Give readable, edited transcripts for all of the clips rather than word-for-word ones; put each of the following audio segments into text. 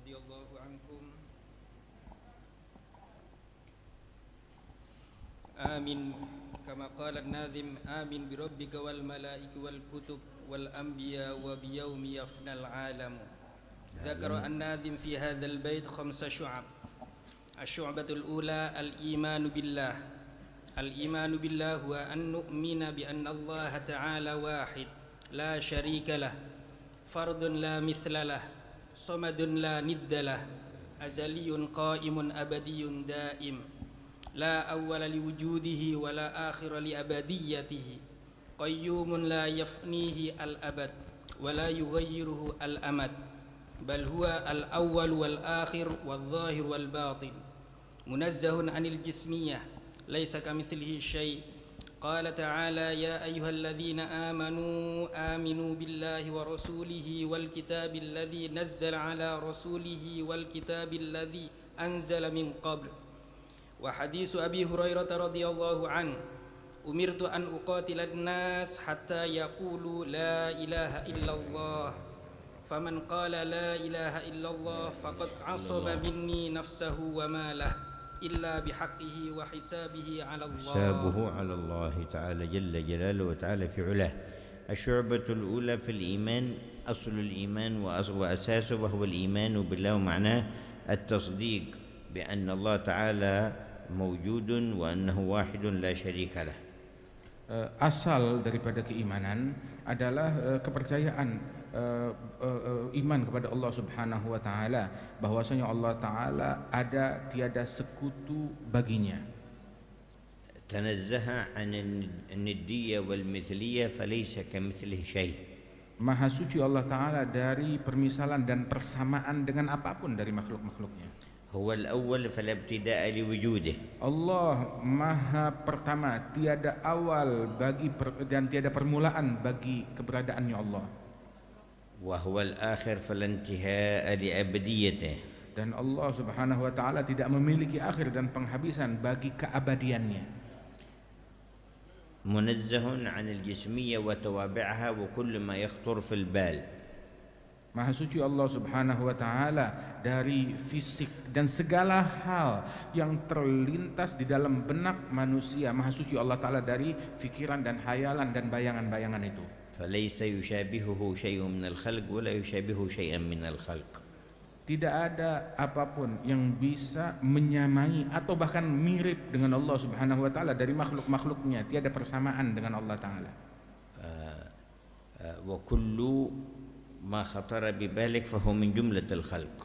radhiyallahu ankum. Amin. Kama qala an-nazim, amin bi rabbika wal malaikati wal kutub wal anbiya wa bi yaumi yafnal alam. Dzakara an-nazim fi hadzal bait khamsa syu'ab. Asy-syu'batul ula al-iman billah. Al-iman billah huwa an nu'mina bi anna Allah ta'ala wahid la syarika lah, fardun la mithla lah, samadun la nidda lah, azaliyun qaimun abadiyun daim, la awwala liwujudihi wa la akhira li abadiyatihi, qayyumun la yafnihi al-abad wa la yughayyiruhu al-amad, bal huwa al-awwal wal-akhir wal-zahir wal-batin, munazzahun anil jismiyah, laysa kamithlihi syai'. Qala ta'ala ya ayyuhalladzina amanu aminu billahi wa rasulihi wal kitabil ladzi nazzala ala rasulihi wal kitabil ladzi anzala min qabl. Wa hadisu Abi Hurairah radhiyallahu an, umirtu an uqatilan nas hatta yaqulu la ilaha illallah, faman qala la ilaha illallah faqad asaba minni nafsahu wa malah illa bihaqqihi wa hisabihi 'ala Allah. حسابه على الله تعالى جل جلاله وتعالى في علاه. الشعبة الأولى في الإيمان أصل الإيمان وأساسه، وهو الإيمان بالله، ومعناه التصديق بأن الله تعالى موجود وأنه واحد لا شريك له. Asal daripada keimanan adalah kepercayaan iman kepada Allah Subhanahu wa taala, bahwasanya Allah taala ada, tiada sekutu baginya. تنزه عن الندية والمثلية فليس كمثله شيء. Maha suci Allah taala dari permisalan dan persamaan dengan apapun dari makhluk-makhluknya. هو الأول فلا ابتداء لوجوده. Allah maha pertama, tiada awal dan tiada permulaan bagi keberadaannya Allah. وهو الآخر فلا انتهاء لأبديته. Dan Allah Subhanahu wa taala tidak memiliki akhir dan penghabisan bagi keabadiannya. منزه عن الجسمية وتوابعها وكل ما يخطر في البال. Maha suci Allah Subhanahu wa taala dari fisik dan segala hal yang terlintas di dalam benak manusia. Maha suci Allah taala dari fikiran dan hayalan dan bayangan-bayangan itu. فليس يشابهه شيء من الخلق ولا يشابه شيئا من الخلق. Tidak ada apapun yang bisa menyamai atau bahkan mirip dengan Allah Subhanahu wa taala dari makhluk-makhluknya. Tiada persamaan dengan Allah taala. وكل ما خطر ببالك فهو من جملة الخلق.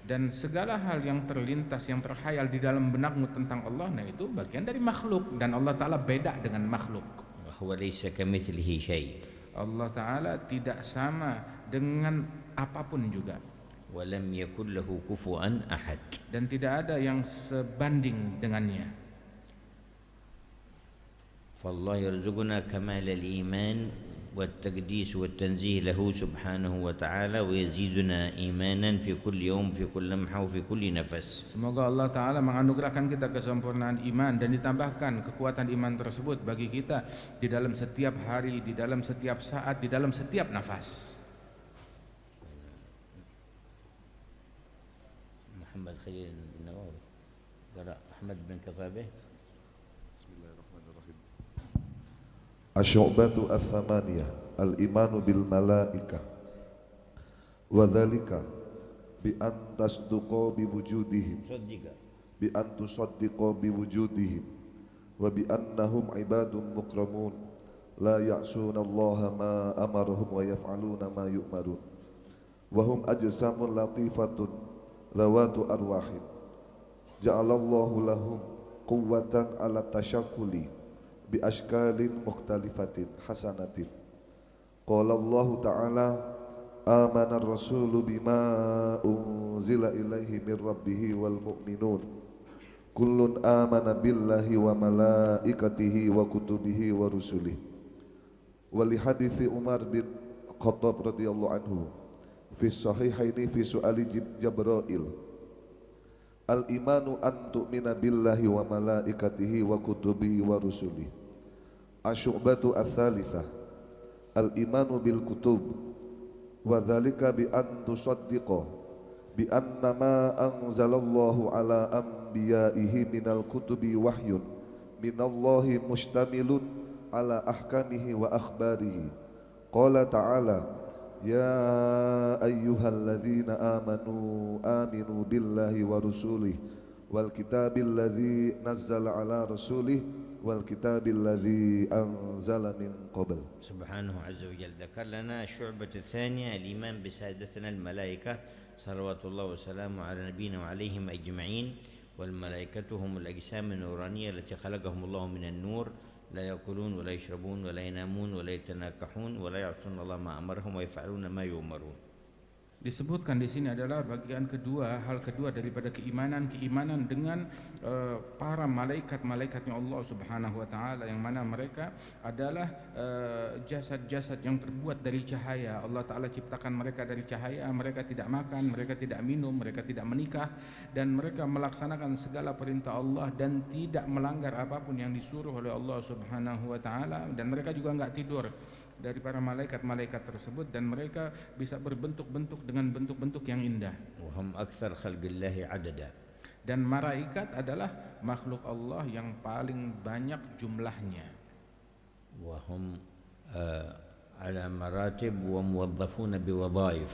Dan segala hal yang terlintas, yang terkhayal di dalam benakmu tentang Allah, nah itu bagian dari makhluk, dan Allah taala beda dengan makhluk. وهو ليس كمثله شيء. Allah taala tidak sama dengan apapun juga. ولم يكن له كفوا أحد. Dan tidak ada yang sebanding dengannya. فالله يرزقنا كمال الإيمان والتقديس والتنزيه له سبحانه وتعالى ويزيدنا إيمانا في كل يوم في كل لمحة وفي كل نفس. Semoga Allah taala menganugerahkan kita kesempurnaan iman dan ditambahkan kekuatan iman tersebut bagi kita di dalam setiap hari, di dalam setiap saat, di dalam setiap nafas. محمد خليل النووي قرأ أحمد بن كفابه. Asy-syu'batu ats-tsamaniyah al-imanu bil malaikah wa dzalika bi an tasduqa bi wujudihim bi an tusaddiqa bi wujudihim wa bi annahum ibadun mukramun la ya'suna Allah ma amarahum wa yaf'aluna ma yu'marun wa hum ajsamun latifatun zawatu arwahin ja'alallahu lahum quwwatan ala tashakkuli bi ashkalin mukhtalifatin hasanatin. Qala Allah Ta'ala amana ar-rasulu bima unzila ilaihi min rabbih wal mu'minun kullun amana billahi wa malaikatihi wa kutubihi wa rusulihi. Wa li hadithi Umar bin Khattab radhiyallahu anhu fi sahihaini fi su'ali Jibril al-imanu an tu'mina billahi wa malaikatihi wa kutubihi wa rusulihi. Asy-syu'batu ats-tsalitsah al-imanu bil kutub wa dzalika bi an tusaddiqa bi anna ma anzalallahu ala anbiya'ihi minal kutubi wahyun minallahi mustamilun ala ahkamihi wa akhbarihi. Qala ta'ala ya ayyuhalladzina amanu aminu billahi wa rusulihi wal kitabil ladzi nazzala ala rasulih wal kitabil ladzi anzala min qabl. سبحانه عز وجل ذكر لنا الشعبة الثانية الإيمان بسادتنا الملائكة صلوات الله وسلامه على نبينا وعليهم أجمعين. والملائكة هم الأجسام النورانية التي خلقهم الله من النور لا يأكلون ولا يشربون ولا ينامون ولا يتناكحون ولا يعصون الله ما أمرهم ويفعلون ما يؤمرون. Disebutkan di sini adalah bagian kedua, hal kedua daripada keimanan dengan para malaikat-malaikatnya Allah Subhanahu wa taala, yang mana mereka adalah jasad-jasad yang terbuat dari cahaya. Allah taala ciptakan mereka dari cahaya, mereka tidak makan, mereka tidak minum, mereka tidak menikah, dan mereka melaksanakan segala perintah Allah dan tidak melanggar apapun yang disuruh oleh Allah Subhanahu wa taala, dan mereka juga enggak tidur dari para malaikat-malaikat tersebut, dan mereka bisa berbentuk-bentuk dengan bentuk-bentuk yang indah. وهم أكثر خلق الله عددا. Dan malaikat adalah makhluk Allah yang paling banyak jumlahnya. وهم على مراتب وموظفون بوظائف.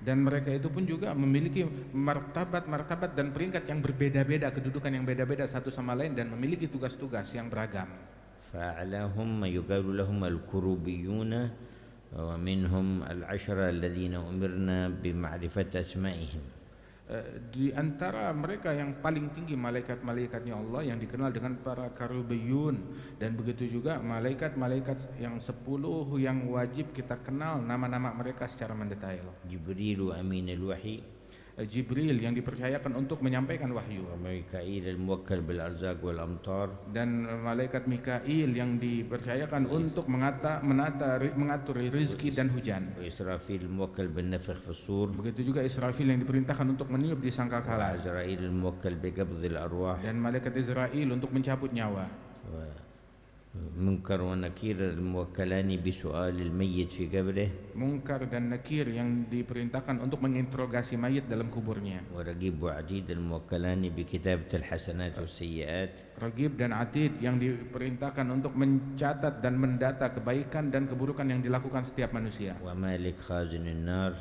Dan mereka itu pun juga memiliki martabat-martabat dan peringkat yang berbeda-beda, kedudukan yang beda-beda satu sama lain, dan memiliki tugas-tugas yang beragam. فأعلاهم يقال لهم الكروبيون ومنهم العشرة الذين أمرنا بمعرفة أسمائهم. Di antara mereka yang paling tinggi malaikat-malaikatnya Allah yang dikenal dengan para karubiyun, dan begitu juga malaikat-malaikat yang 10 yang wajib kita kenal nama-nama mereka secara mendetail. جبريل أمين الوحي. Jibril yang dipercayakan untuk menyampaikan wahyu, وميكائيل الموكل بالأرزاق والأمطار. dan malaikat Mikail yang dipercayakan untuk mengatur rezeki dan hujan. وإسرافيل الموكل بالنفخ في الصور. Begitu juga Israfil yang diperintahkan untuk meniup di sangkakala, وعزرائيل الموكل بقبض الأرواح. dan malaikat Israel untuk mencabut nyawa. منكر ونكير الموكلان بسؤال الميت في قبره. Munkar dan Nakir yang diperintahkan untuk menginterogasi mayit dalam kuburnya. ورقيب وعتيد الموكلان بكتابة الحسنات والسيئات. Ragib dan Atid yang diperintahkan untuk mencatat dan mendata kebaikan dan keburukan yang dilakukan setiap manusia. ومالك خازن النار.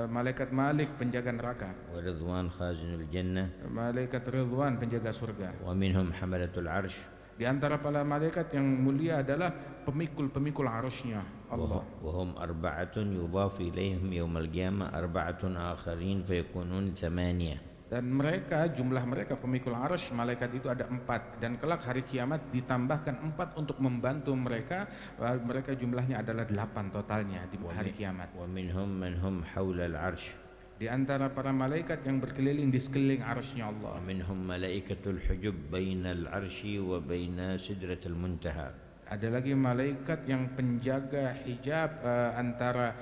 Malaikat Malik penjaga neraka, ورضوان خازن الجنة. malaikat Ridwan penjaga surga. ومنهم حملة العرش. Di antara para malaikat yang mulia adalah pemikul arusnya Allah. وهم أربعة يضاف إليهم يوم القيامة 4 آخرين فيكونون 8. Dan mereka, jumlah mereka pemikul arus malaikat itu ada 4, dan kelak hari kiamat ditambahkan 4 untuk membantu mereka. Mereka jumlahnya adalah 8 totalnya di hari kiamat. ومنهم من هم حول العرش. Di antara para malaikat yang berkeliling di sekeliling arusnya Allah. ومنهم ملائكة الحجب بين العرش وبين سدرة المنتهى. Ada lagi malaikat yang penjaga hijab antara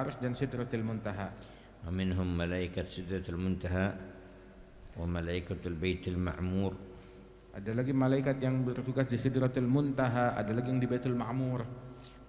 arus dan Sidratil Muntaha. ومنهم ملائكة سدرة المنتهى وملائكة البيت المعمور. Ada lagi malaikat yang bertugas di Sidratil Muntaha, ada lagi yang di Baitul Ma'mur.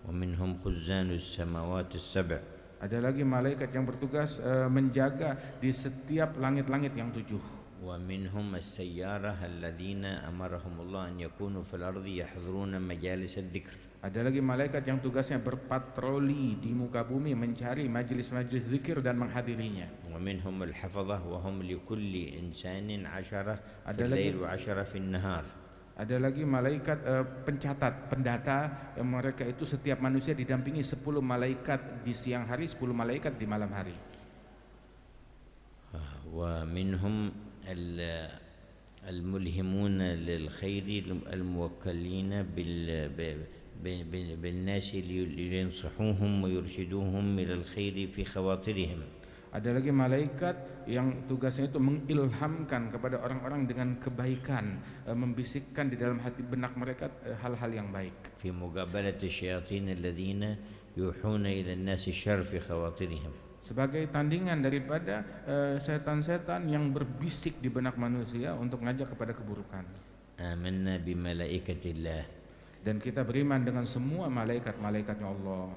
ومنهم خزان السماوات السبع. Ada lagi malaikat yang bertugas menjaga di setiap langit-langit yang 7. ومنهم السيارة الذين أمرهم الله أن يكونوا في الأرض يحضرون مجالس الذكر. Ada lagi malaikat yang tugasnya berpatroli di muka bumi mencari majlis-majlis zikir dan menghadirinya. ومنهم الحفظة وهم لكل إنسان 10 في Ada الليل lagi- و10 في النهار. Ada lagi malaikat pencatat, pendata, mereka itu setiap manusia didampingi 10 malaikat di siang hari, 10 malaikat di malam hari. ومنهم الملهمون للخير الموكلين بالناس لينصحوهم ويرشدوهم إلى الخير في خواطرهم. Ada lagi malaikat yang tugasnya itu mengilhamkan kepada orang-orang dengan kebaikan, membisikkan di dalam hati benak mereka hal-hal yang baik. في مقابلة الشياطين الذين يوحون إلى الناس الشر في خواطرهم. Sebagai tandingan daripada setan-setan yang berbisik di benak manusia untuk ngajak kepada keburukan. آمنا بملائكة الله. Dan kita beriman dengan semua malaikat-malaikatnya Allah.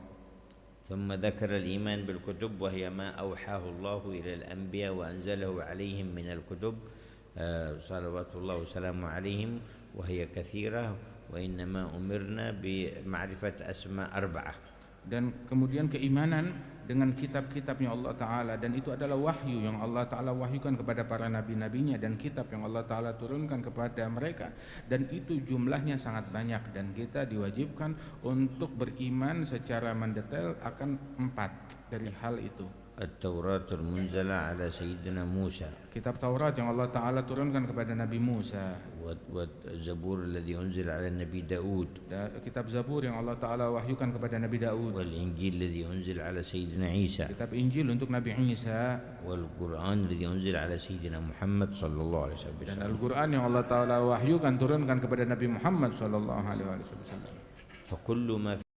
ثم ذكر الإيمان بالكتب وهي ما أوحاه الله إلى الأنبياء وأنزله عليهم من الكتب صلوات الله وسلامه عليهم وهي كثيرة وإنما أمرنا بمعرفة أسماء 4. Dan kemudian keimanan dengan kitab-kitabnya Allah Ta'ala, dan itu adalah wahyu yang Allah Ta'ala wahyukan kepada para nabi-nabinya dan kitab yang Allah Ta'ala turunkan kepada mereka, dan itu jumlahnya sangat banyak, dan kita diwajibkan untuk beriman secara mendetail akan 4 dari hal itu. التوراة المنزلة على سيدنا موسى Kitab Taurat yang Allah Ta'ala turunkan kepada Nabi Musa, والزبور الذي أنزل على النبي داود kitab Zabur yang Allah Ta'ala wahyukan kepada Nabi Daud, والإنجيل الذي أنزل على سيدنا عيسى kitab Injil untuk Nabi Isa, والقرآن الذي أنزل على سيدنا محمد صلى الله عليه dan وسلم. Al-Quran yang Allah Ta'ala wahyukan turunkan kepada Nabi Muhammad sallallahu alaihi wasallam. فكل ما